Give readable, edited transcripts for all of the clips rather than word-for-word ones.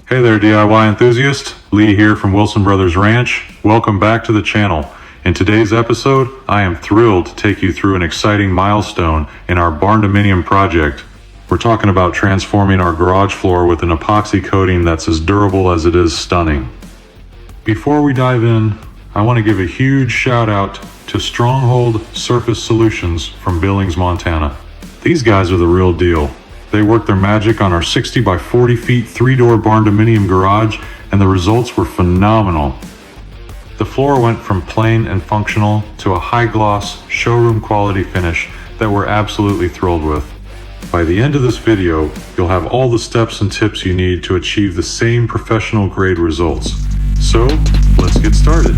Hey there DIY enthusiast, Lee here from Wilson Brothers Ranch. Welcome back to the channel. In today's episode, I am thrilled to take you through an exciting milestone in our barn-dominium project. We're talking about transforming our garage floor with an epoxy coating that's as durable as it is stunning. Before we dive in, I want to give a huge shout out to Stronghold Surface Solutions from Billings, Montana. These guys are the real deal. They worked their magic on our 60 by 40 feet 3-door barn-dominium garage, and the results were phenomenal. The floor went from plain and functional to a high-gloss, showroom quality finish that we're absolutely thrilled with. By the end of this video, you'll have all the steps and tips you need to achieve the same professional grade results. So, let's get started.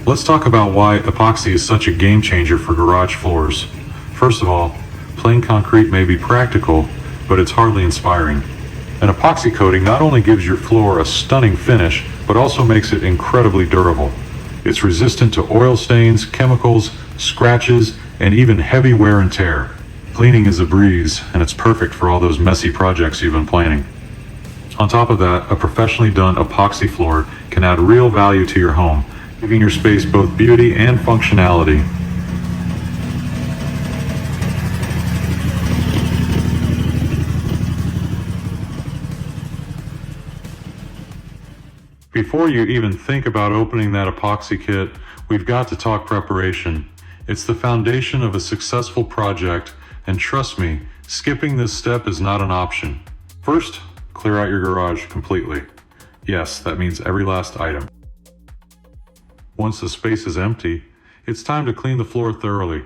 Let's talk about why epoxy is such a game changer for garage floors. First of all, plain concrete may be practical, but it's hardly inspiring. An epoxy coating not only gives your floor a stunning finish, but also makes it incredibly durable. It's resistant to oil stains, chemicals, scratches, and even heavy wear and tear. Cleaning is a breeze, and it's perfect for all those messy projects you've been planning. On top of that, a professionally done epoxy floor can add real value to your home, giving your space both beauty and functionality. Before you even think about opening that epoxy kit, we've got to talk preparation. It's the foundation of a successful project, and trust me, skipping this step is not an option. First, clear out your garage completely. Yes, that means every last item. Once the space is empty, it's time to clean the floor thoroughly.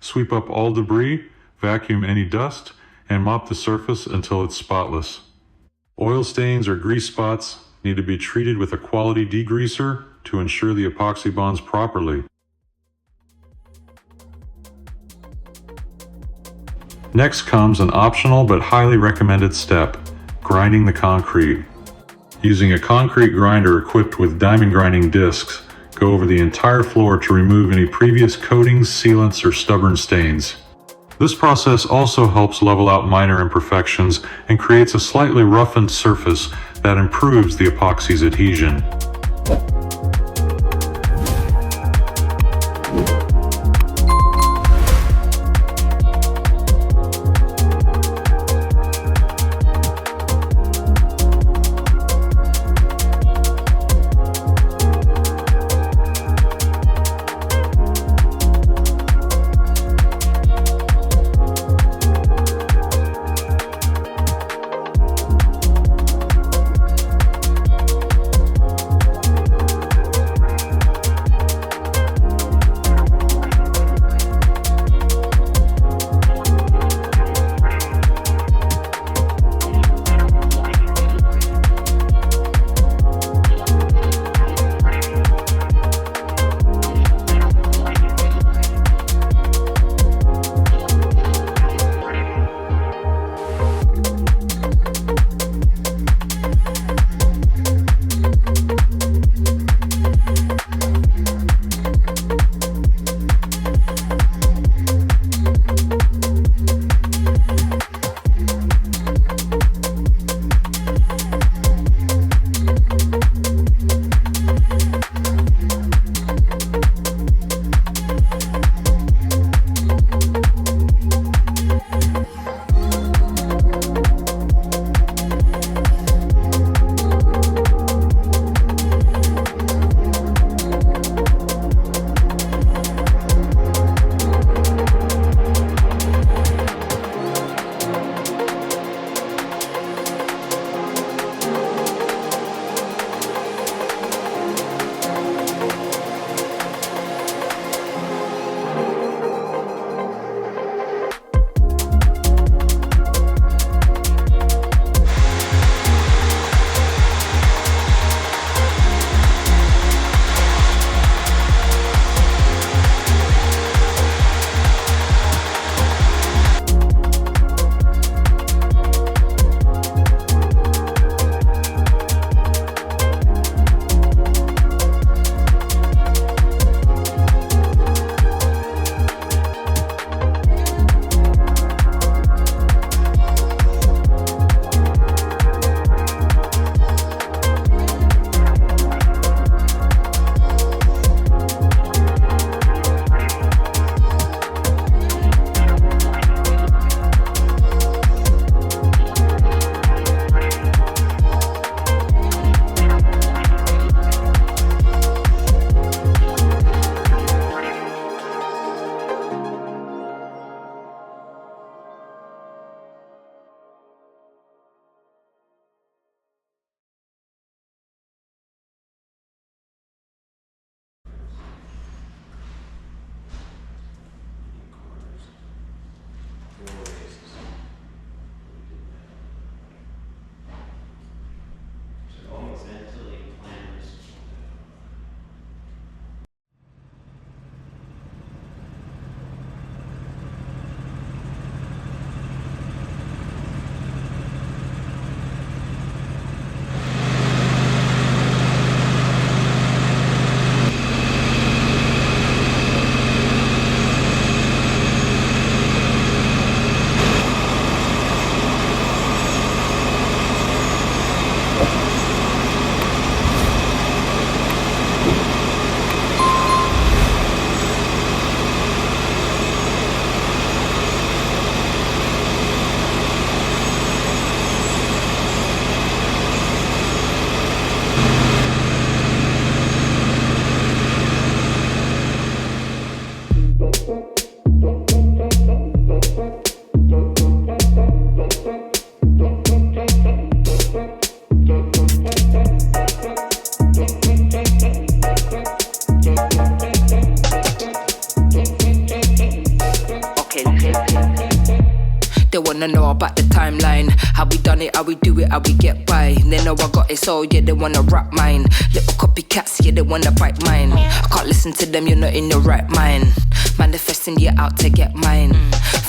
Sweep up all debris, vacuum any dust, and mop the surface until it's spotless. Oil stains or grease spots need to be treated with a quality degreaser to ensure the epoxy bonds properly. Next comes an optional but highly recommended step, grinding the concrete. Using a concrete grinder equipped with diamond grinding discs, go over the entire floor to remove any previous coatings, sealants, or stubborn stains. This process also helps level out minor imperfections and creates a slightly roughened surface that improves the epoxy's adhesion. how we get by. They know I got it, so yeah, they wanna rap mine. Little copycats, yeah, they wanna bite mine. I can't listen to them, you're not in your right mind. Manifesting, you're out to get mine.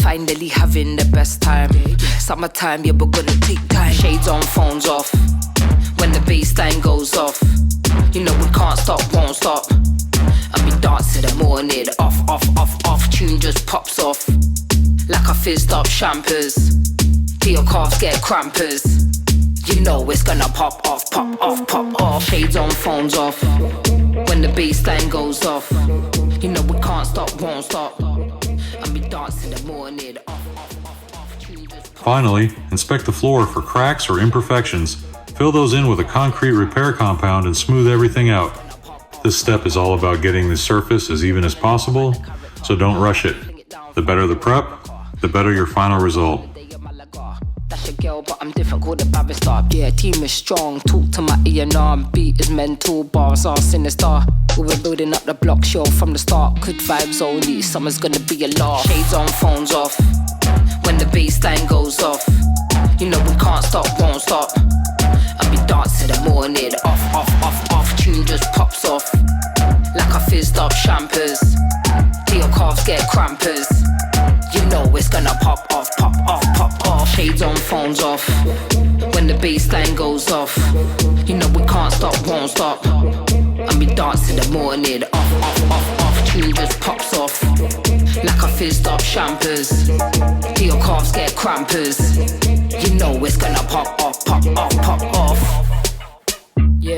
Finally having the best time. Summertime, yeah, but gonna take time. Shades on, phones off. When the bassline goes off, you know we can't stop, won't stop. And we dance to the morning, off. Tune just pops off. Like a fizzed up champers. Till your calves get crampers. You know it's gonna pop off. Shades on, phones off. When the bassline goes off, you know we can't stop, won't stop. And we dance to the morning, off. Tune just pops. Finally, inspect the floor for cracks or imperfections. Fill those in with a concrete repair compound and smooth everything out. This step is all about getting the surface as even as possible, so don't rush it. The better the prep, the better your final result. That's your girl, but I'm different, called the barrister. Yeah, team is strong, talk to my E&R. Beat is mental, bars are sinister. We were building up the block show from the start. Good vibes only, summer's gonna be a laugh. Shades on, phones off. When the bassline goes off, you know we can't stop, won't stop. And we dance to the morning, off. Tune just pops off. Like a fizzed up champers. Till your calves get crampers. You know it's gonna pop off. Shades on, phones off. When the bassline goes off, you know we can't stop, won't stop. And we dance to the morning, off. Tune just pops off. Like a fizzed up champers. Till your calves get crampers. You know it's gonna pop off. Yeah.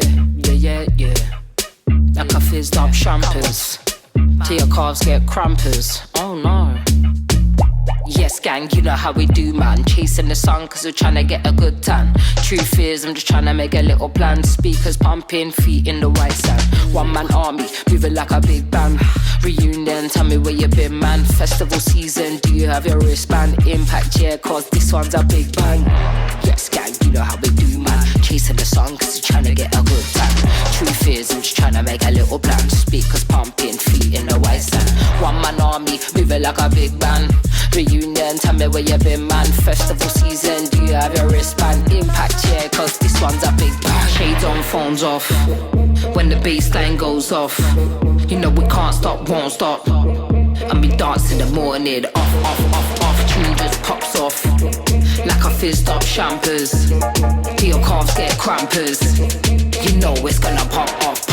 Like a fizzed up champers. Till your calves get crampers. Oh no. Yes, gang, you know how we do, man. Chasing the sun cause we're trying to get a good tan. Truth is, I'm just trying to make a little plan. Speakers pumping, feet in the white sand. One man army, moving like a big band. Reunion, tell me where you been, man. Festival season, do you have your wristband? Impact, yeah, cause this one's a big bang. Yes, gang, you know how we do, man. Chasing the sun cause we're trying to get a good tan. Truth is, I'm just trying to make a little plan. Speakers pumping, feet in the white sand. One man army, moving like a big band. Reunion, tell me where you been, man. Festival season, do you have your wristband? Impact, yeah, cause this one's a big bang. Shades on, phones off. When the bassline goes off, you know we can't stop, won't stop. And we dance in the morning, off. Tune just pops off. Like a fizzed up champers. Till your calves get crampers. You know it's gonna pop off.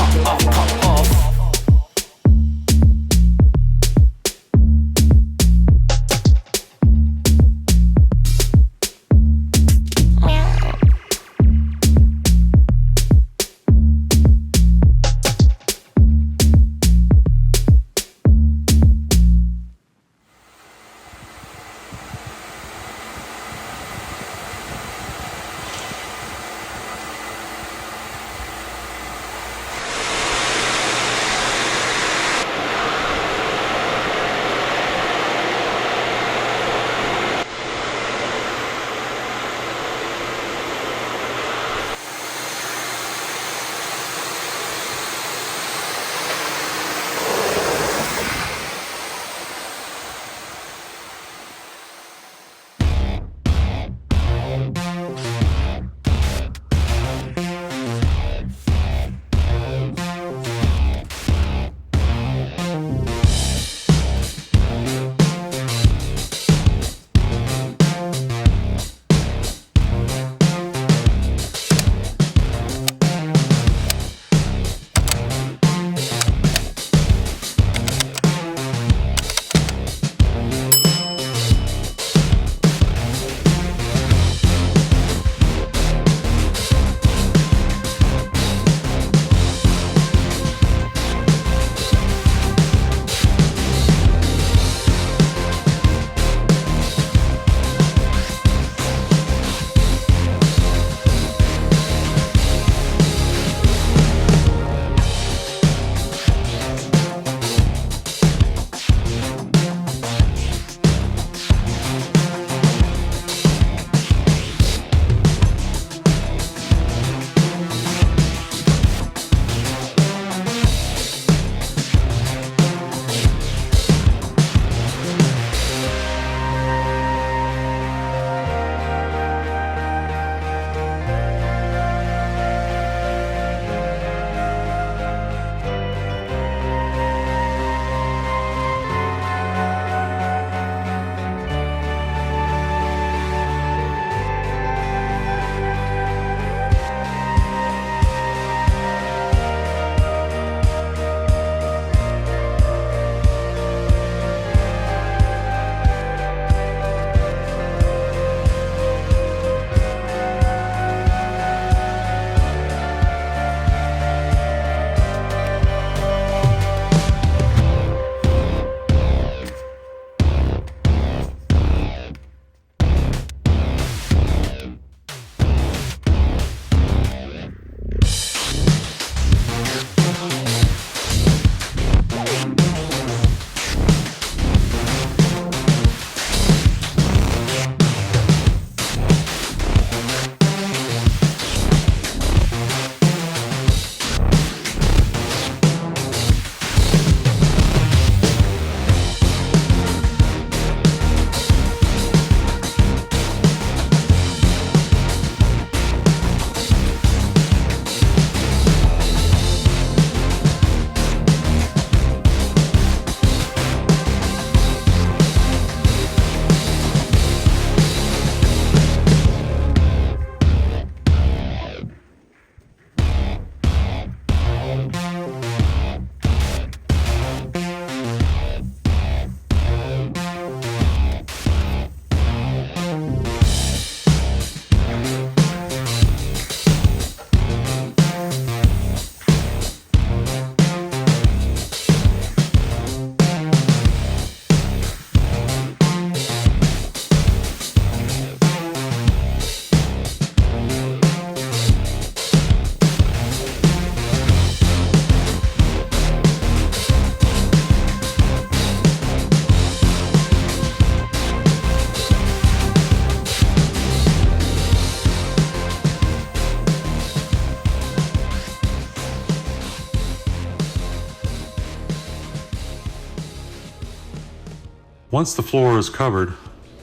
Once the floor is covered,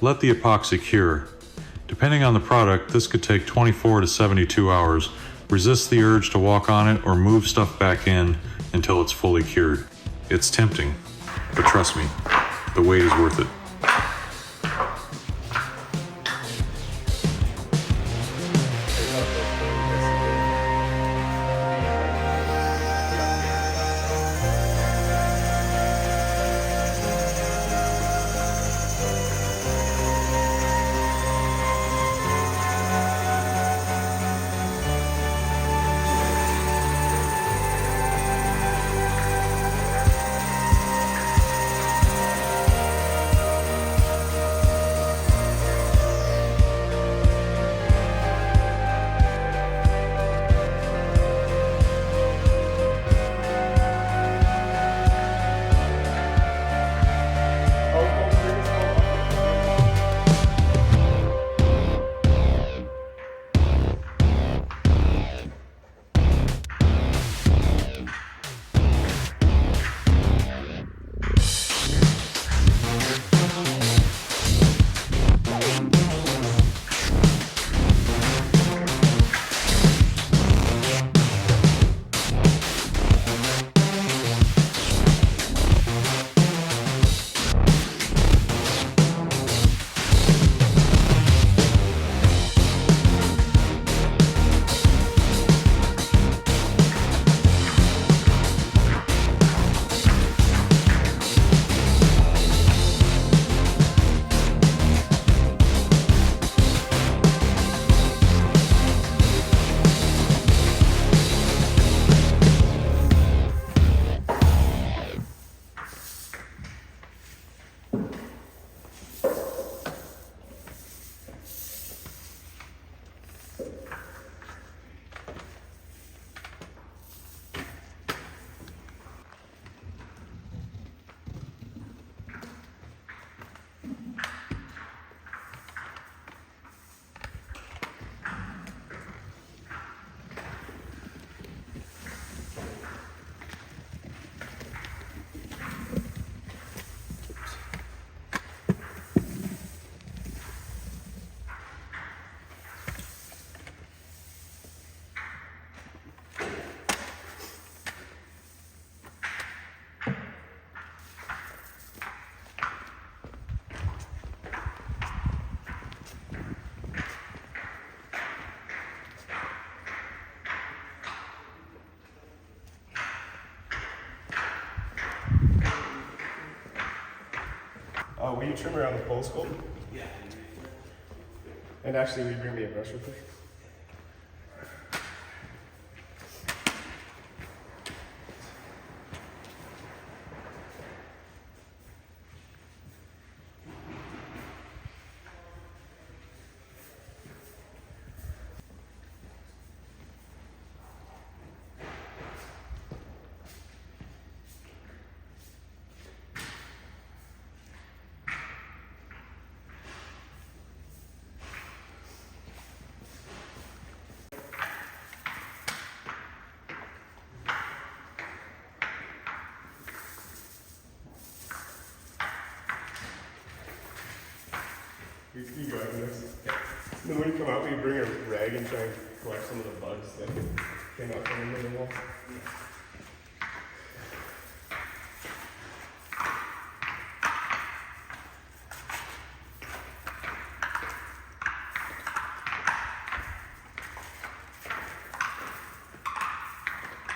let the epoxy cure. Depending on the product, this could take 24 to 72 hours. Resist the urge to walk on it or move stuff back in until it's fully cured. It's tempting, but trust me, the wait is worth it. Will you trim around the pole scope? Yeah. And actually, will you bring me a brush real quick? You go after this. And then when you come out, will you bring a rag and try and collect some of the bugs that came out from under the wall?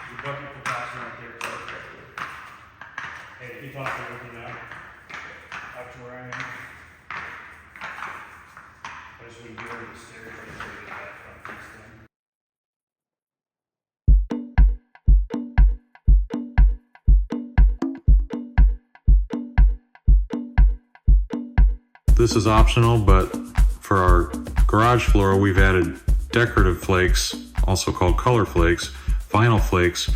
The bucket capacity right there, close. Hey, if you talk everything out, up to where I am. I just wouldn't be over the stairs right there to get that front piece done. This is optional, but for our garage floor, we've added decorative flakes, also called color flakes, vinyl flakes,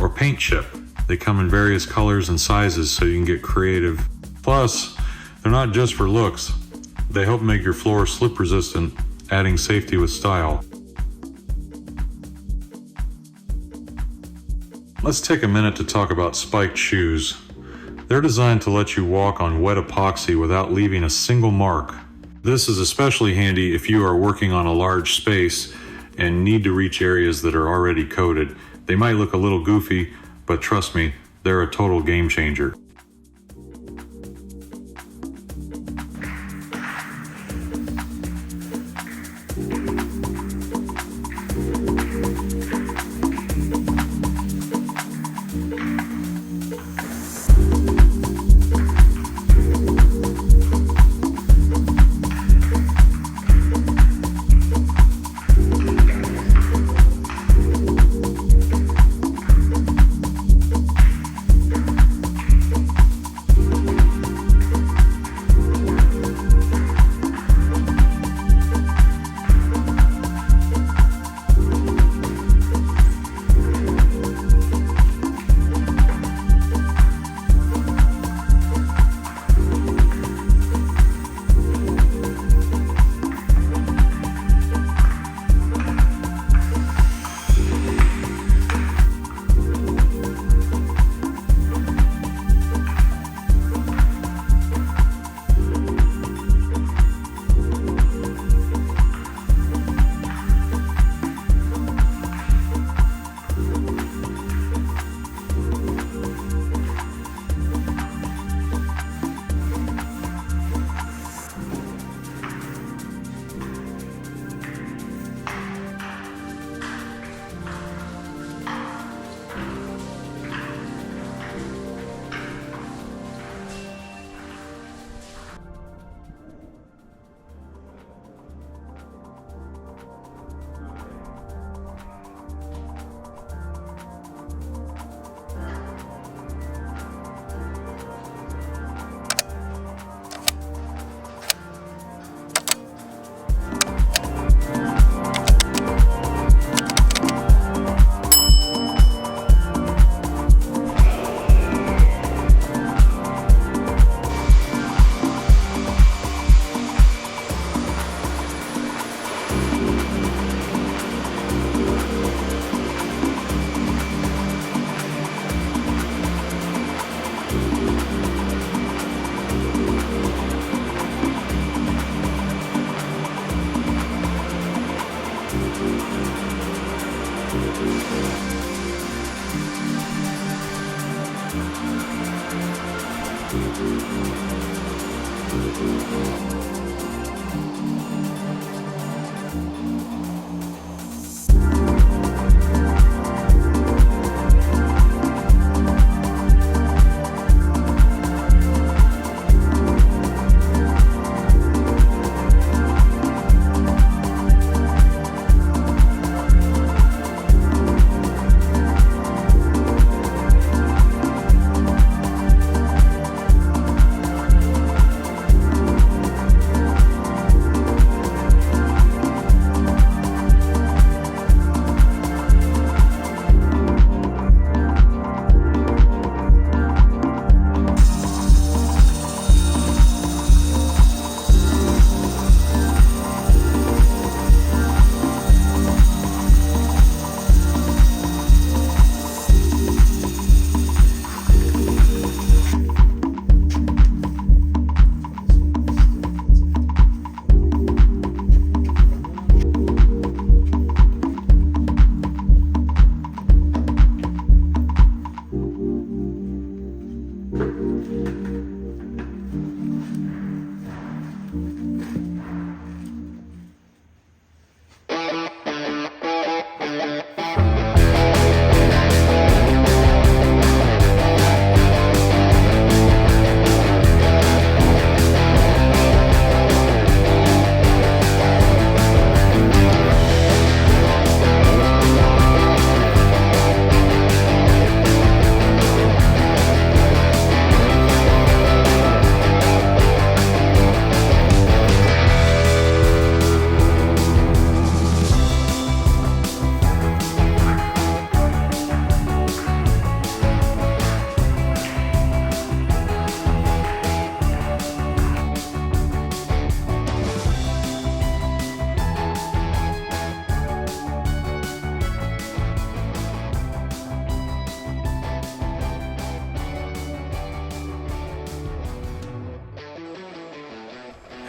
or paint chip. They come in various colors and sizes, so you can get creative. Plus, they're not just for looks. They help make your floor slip resistant, adding safety with style. Let's take a minute to talk about spiked shoes. They're designed to let you walk on wet epoxy without leaving a single mark. This is especially handy if you are working on a large space and need to reach areas that are already coated. They might look a little goofy, but trust me, they're a total game changer.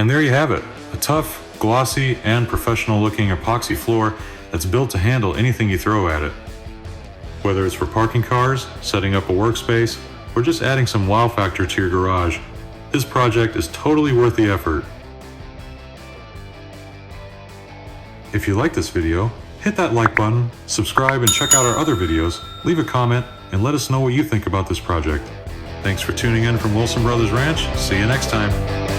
And there you have it, a tough, glossy, and professional looking epoxy floor that's built to handle anything you throw at it. Whether it's for parking cars, setting up a workspace, or just adding some wow factor to your garage, this project is totally worth the effort. If you like this video, hit that like button, subscribe, and check out our other videos, leave a comment, and let us know what you think about this project. Thanks for tuning in from Wilson Brothers Ranch. See you next time.